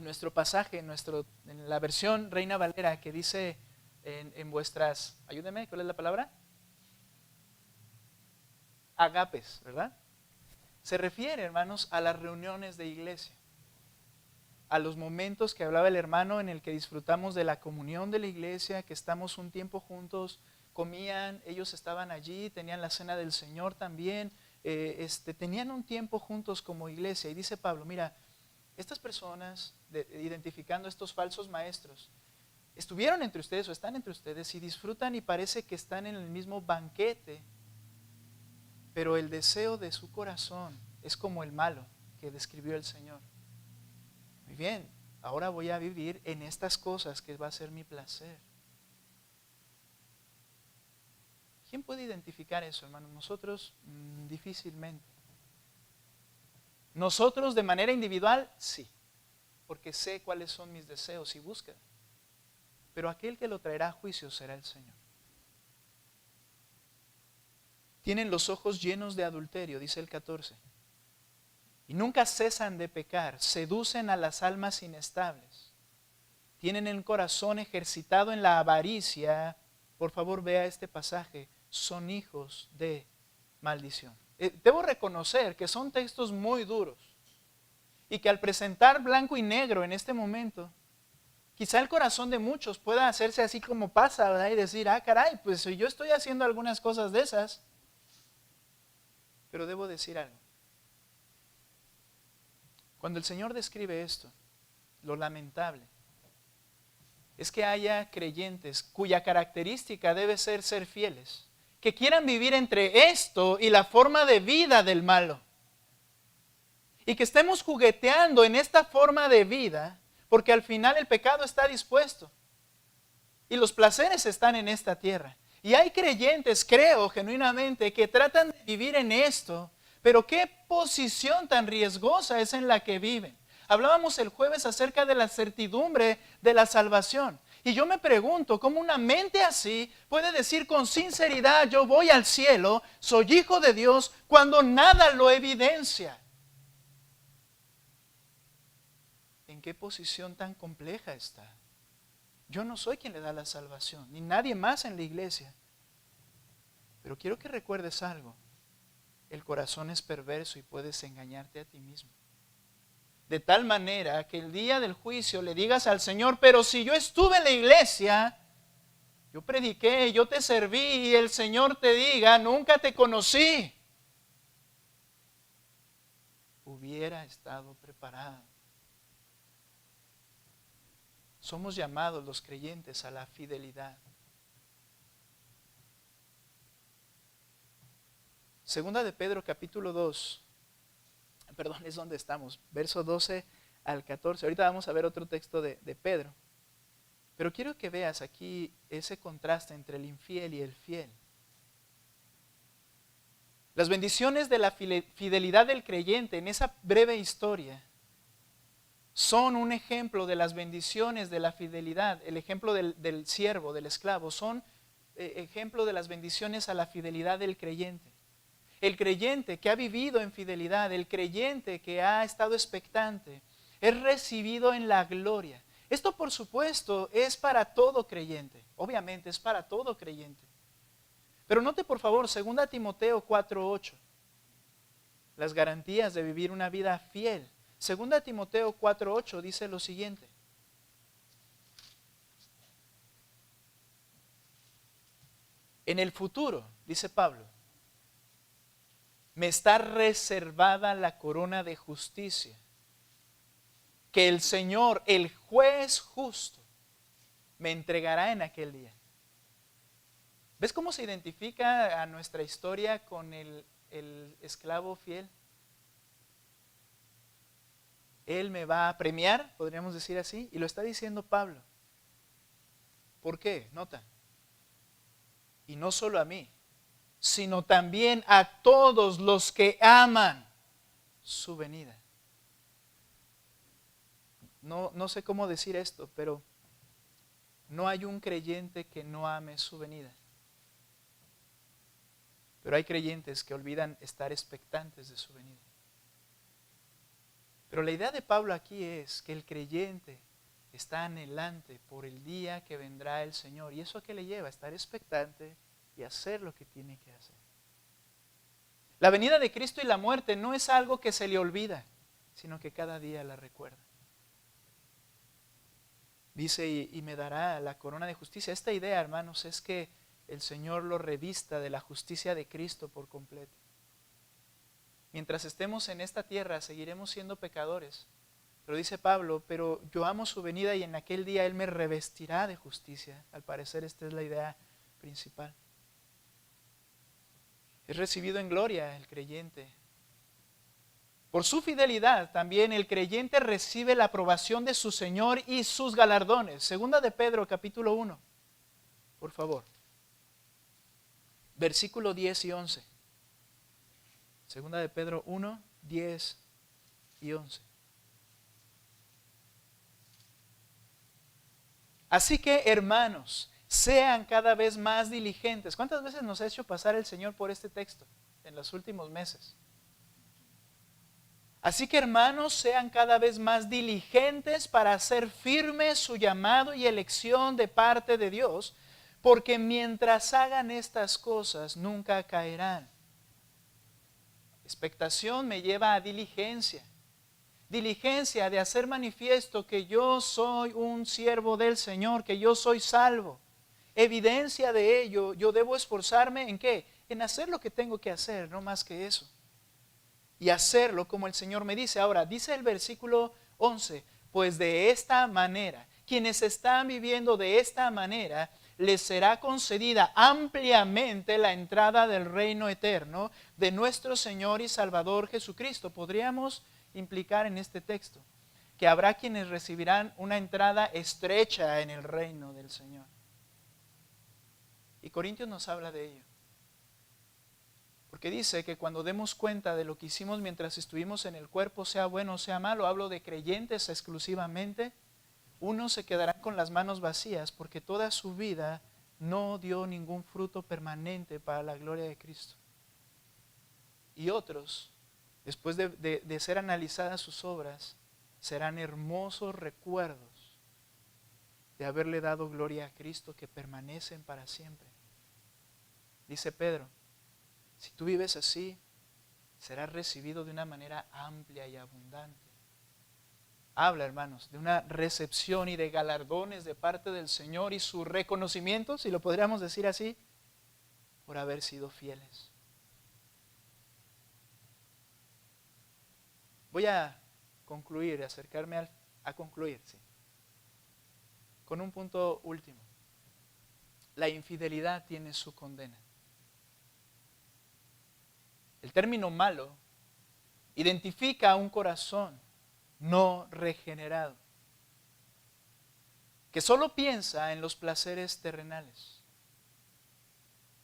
nuestro pasaje, en la versión Reina Valera que dice en vuestras, ayúdeme, ¿cuál es la palabra? Agapes, ¿verdad? Se refiere, hermanos, a las reuniones de iglesia, a los momentos que hablaba el hermano en el que disfrutamos de la comunión de la iglesia, que estamos un tiempo juntos, comían, ellos estaban allí, tenían la cena del Señor también, tenían un tiempo juntos como iglesia. Y dice Pablo, mira, Estas personas, identificando estos falsos maestros, estuvieron entre ustedes o están entre ustedes y disfrutan y parece que están en el mismo banquete, pero el deseo de su corazón es como el malo que describió el Señor. Muy bien, ahora voy a vivir en estas cosas que va a ser mi placer. ¿Quién puede identificar eso, hermano? Nosotros difícilmente. Nosotros de manera individual, sí, porque sé cuáles son mis deseos y búsquedas. Pero aquel que lo traerá a juicio será el Señor. Tienen los ojos llenos de adulterio, dice el 14. Y nunca cesan de pecar, seducen a las almas inestables. Tienen el corazón ejercitado en la avaricia. Por favor, vea este pasaje. Son hijos de maldición. Debo reconocer que son textos muy duros y que al presentar blanco y negro en este momento, quizá el corazón de muchos pueda hacerse así como pasa, ¿verdad? Y decir, caray, pues yo estoy haciendo algunas cosas de esas. Pero debo decir algo. Cuando el Señor describe esto, lo lamentable es que haya creyentes cuya característica debe ser fieles, que quieran vivir entre esto y la forma de vida del malo. Y que estemos jugueteando en esta forma de vida, porque al final el pecado está dispuesto. Y los placeres están en esta tierra. Y hay creyentes, creo genuinamente, que tratan de vivir en esto, pero qué posición tan riesgosa es en la que viven. Hablábamos el jueves acerca de la certidumbre de la salvación. Y yo me pregunto, ¿cómo una mente así puede decir con sinceridad, yo voy al cielo, soy hijo de Dios, cuando nada lo evidencia? ¿En qué posición tan compleja está? Yo no soy quien le da la salvación, ni nadie más en la iglesia. Pero quiero que recuerdes algo. El corazón es perverso y puedes engañarte a ti mismo. De tal manera que el día del juicio le digas al Señor, pero si yo estuve en la iglesia, yo prediqué, yo te serví, y el Señor te diga, nunca te conocí. Hubiera estado preparado. Somos llamados los creyentes a la fidelidad. Segunda de Pedro capítulo 2, perdón, es donde estamos, verso 12 al 14. Ahorita vamos a ver otro texto de Pedro. Pero quiero que veas aquí ese contraste entre el infiel y el fiel. Las bendiciones de la fidelidad del creyente en esa breve historia son un ejemplo de las bendiciones de la fidelidad. El ejemplo del siervo, del esclavo, son ejemplo de las bendiciones a la fidelidad del creyente. El creyente que ha vivido en fidelidad, el creyente que ha estado expectante, es recibido en la gloria. Esto, por supuesto, es para todo creyente. Obviamente es para todo creyente. Pero note, por favor, 2 Timoteo 4:8. Las garantías de vivir una vida fiel. 2 Timoteo 4:8 dice lo siguiente. En el futuro, dice Pablo, me está reservada la corona de justicia, que el Señor, el juez justo, me entregará en aquel día. ¿Ves cómo se identifica a nuestra historia con el esclavo fiel? Él me va a premiar, podríamos decir así, y lo está diciendo Pablo. ¿Por qué? Nota. Y no solo a mí, sino también a todos los que aman su venida. No sé cómo decir esto, pero no hay un creyente que no ame su venida. Pero hay creyentes que olvidan estar expectantes de su venida. Pero la idea de Pablo aquí es que el creyente está anhelante por el día que vendrá el Señor. ¿Y eso a qué le lleva? Estar expectante y hacer lo que tiene que hacer. La venida de Cristo y la muerte no es algo que se le olvida, sino que cada día la recuerda. Dice, y me dará la corona de justicia. Esta idea, hermanos, es que el Señor lo revista de la justicia de Cristo por completo. Mientras estemos en esta tierra, seguiremos siendo pecadores, Pero dice Pablo, pero yo amo su venida y en aquel día Él me revestirá de justicia. Al parecer esta es la idea principal. Es recibido en gloria el creyente. Por su fidelidad también el creyente recibe la aprobación de su Señor y sus galardones. Segunda de Pedro capítulo 1, por favor. Versículo 10 y 11. Segunda de Pedro 1, 10 y 11. Así que, hermanos, sean cada vez más diligentes. ¿Cuántas veces nos ha hecho pasar el Señor por este texto en los últimos meses? Así que, hermanos, sean cada vez más diligentes para hacer firme su llamado y elección de parte de Dios, porque mientras hagan estas cosas nunca caerán. Expectación me lleva a diligencia. Diligencia de hacer manifiesto que yo soy un siervo del Señor, que yo soy salvo. Evidencia de ello, yo debo esforzarme ¿en qué? En hacer lo que tengo que hacer, no más que eso. Y hacerlo como el Señor me dice. Ahora, dice el versículo 11, pues de esta manera, quienes están viviendo de esta manera, les será concedida ampliamente la entrada del reino eterno de nuestro Señor y Salvador Jesucristo. Podríamos implicar en este texto que habrá quienes recibirán una entrada estrecha en el reino del Señor. Y Corintios nos habla de ello. Porque dice que cuando demos cuenta de lo que hicimos mientras estuvimos en el cuerpo, sea bueno o sea malo, hablo de creyentes exclusivamente, unos se quedarán con las manos vacías porque toda su vida no dio ningún fruto permanente para la gloria de Cristo. Y otros, después de ser analizadas sus obras, serán hermosos recuerdos de haberle dado gloria a Cristo que permanecen para siempre. Dice Pedro, si tú vives así, serás recibido de una manera amplia y abundante. Habla, hermanos, de una recepción y de galardones de parte del Señor y su reconocimiento, si lo podríamos decir así, por haber sido fieles. Voy a concluir, acercarme a concluir, sí, con un punto último. La infidelidad tiene su condena. El término malo identifica a un corazón no regenerado, que solo piensa en los placeres terrenales.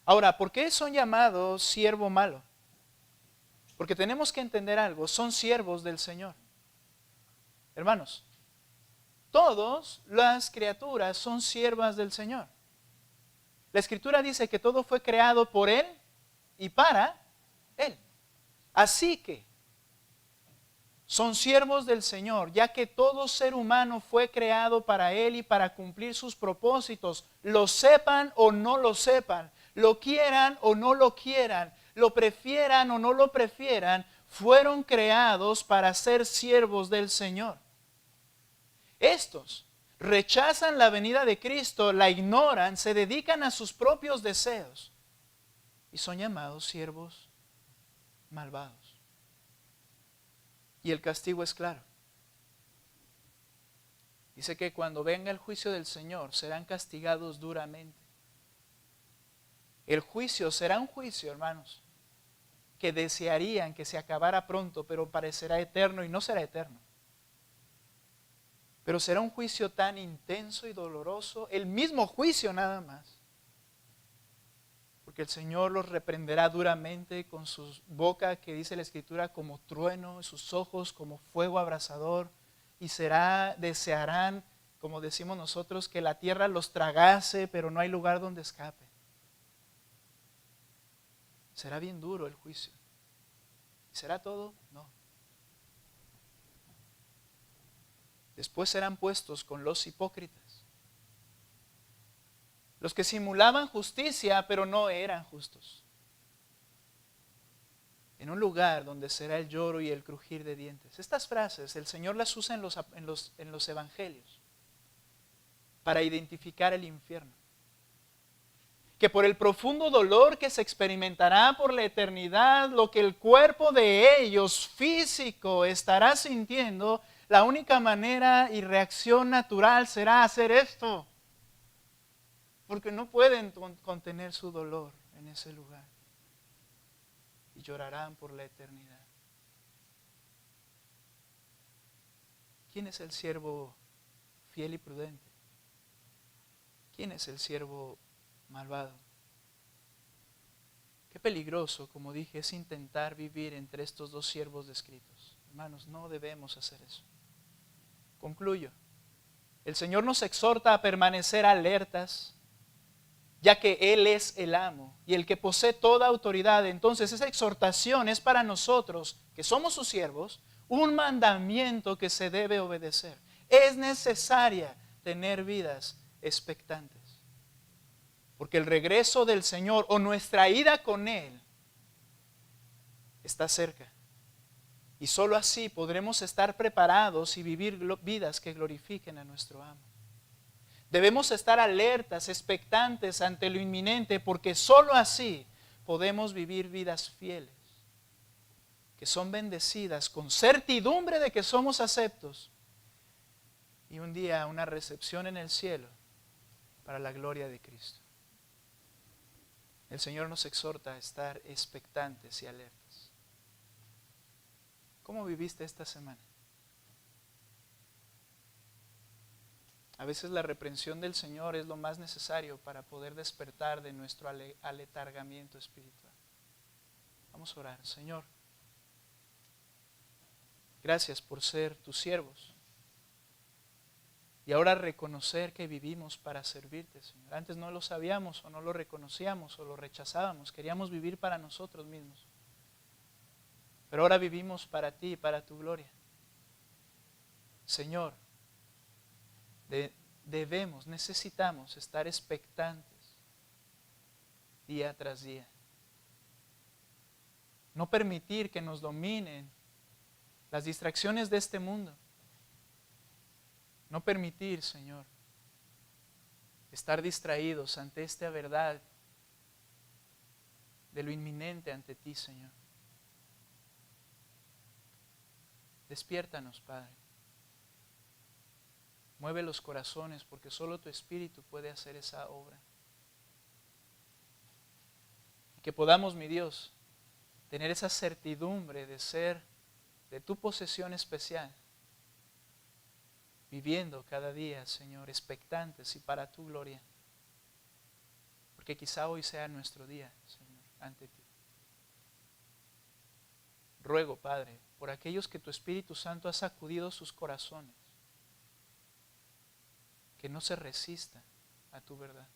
Ahora, ¿por qué son llamados siervo malo? Porque tenemos que entender algo, son siervos del Señor. Hermanos, todas las criaturas son siervas del Señor. La Escritura dice que todo fue creado por Él y para Él. Así que son siervos del Señor, ya que todo ser humano fue creado para Él y para cumplir sus propósitos, lo sepan o no lo sepan, lo quieran o no lo quieran, lo prefieran o no lo prefieran, fueron creados para ser siervos del Señor. Estos rechazan la venida de Cristo, la ignoran, se dedican a sus propios deseos y son llamados siervos malvados. Y el castigo es claro. Dice que cuando venga el juicio del Señor serán castigados duramente. El juicio será un juicio, hermanos, que desearían que se acabara pronto, pero parecerá eterno y no será eterno. Pero será un juicio tan intenso y doloroso, el mismo juicio nada más. Porque el Señor los reprenderá duramente con su boca, que dice la Escritura, como trueno, sus ojos como fuego abrasador, y desearán, como decimos nosotros, que la tierra los tragase, pero no hay lugar donde escape. Será bien duro el juicio. ¿Y será todo? No. Después serán puestos con los hipócritas. Los que simulaban justicia, pero no eran justos. En un lugar donde será el lloro y el crujir de dientes. Estas frases el Señor las usa en los evangelios para identificar el infierno. Que por el profundo dolor que se experimentará por la eternidad, lo que el cuerpo de ellos físico estará sintiendo, la única manera y reacción natural será hacer esto. Porque no pueden contener su dolor en ese lugar. Y llorarán por la eternidad. ¿Quién es el siervo fiel y prudente? ¿Quién es el siervo malvado? Qué peligroso, como dije, es intentar vivir entre estos dos siervos descritos. Hermanos, no debemos hacer eso. Concluyo. El Señor nos exhorta a permanecer alertas, ya que Él es el amo y el que posee toda autoridad. Entonces esa exhortación es para nosotros, que somos sus siervos, un mandamiento que se debe obedecer. Es necesaria tener vidas expectantes. Porque el regreso del Señor o nuestra ida con Él está cerca. Y solo así podremos estar preparados y vivir vidas que glorifiquen a nuestro amo. Debemos estar alertas, expectantes ante lo inminente, porque solo así podemos vivir vidas fieles, que son bendecidas con certidumbre de que somos aceptos y un día una recepción en el cielo para la gloria de Cristo. El Señor nos exhorta a estar expectantes y alertas. ¿Cómo viviste esta semana? A veces la reprensión del Señor es lo más necesario para poder despertar de nuestro aletargamiento espiritual. Vamos a orar. Señor, gracias por ser tus siervos. Y ahora reconocer que vivimos para servirte, Señor. Antes no lo sabíamos o no lo reconocíamos o lo rechazábamos. Queríamos vivir para nosotros mismos. Pero ahora vivimos para ti y para tu gloria. Señor, necesitamos estar expectantes día tras día. No permitir que nos dominen las distracciones de este mundo. No permitir, Señor, estar distraídos ante esta verdad de lo inminente ante ti, Señor. Despiértanos, Padre. Mueve los corazones, porque solo tu Espíritu puede hacer esa obra. Y que podamos, mi Dios, tener esa certidumbre de ser de tu posesión especial, viviendo cada día, Señor, expectantes y para tu gloria. Porque quizá hoy sea nuestro día, Señor, ante ti. Ruego, Padre, por aquellos que tu Espíritu Santo ha sacudido sus corazones, que no se resistan a tu verdad.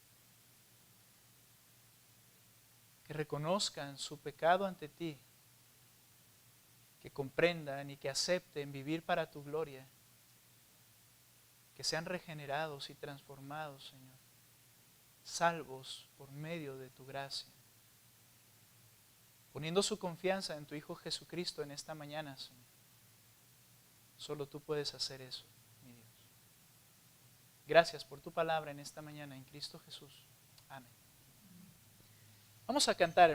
Que reconozcan su pecado ante ti, que comprendan y que acepten vivir para tu gloria, que sean regenerados y transformados, Señor, salvos por medio de tu gracia, poniendo su confianza en tu Hijo Jesucristo en esta mañana, Señor. Solo tú puedes hacer eso, mi Dios. Gracias por tu palabra en esta mañana en Cristo Jesús. Amén. Vamos a cantar, hermano.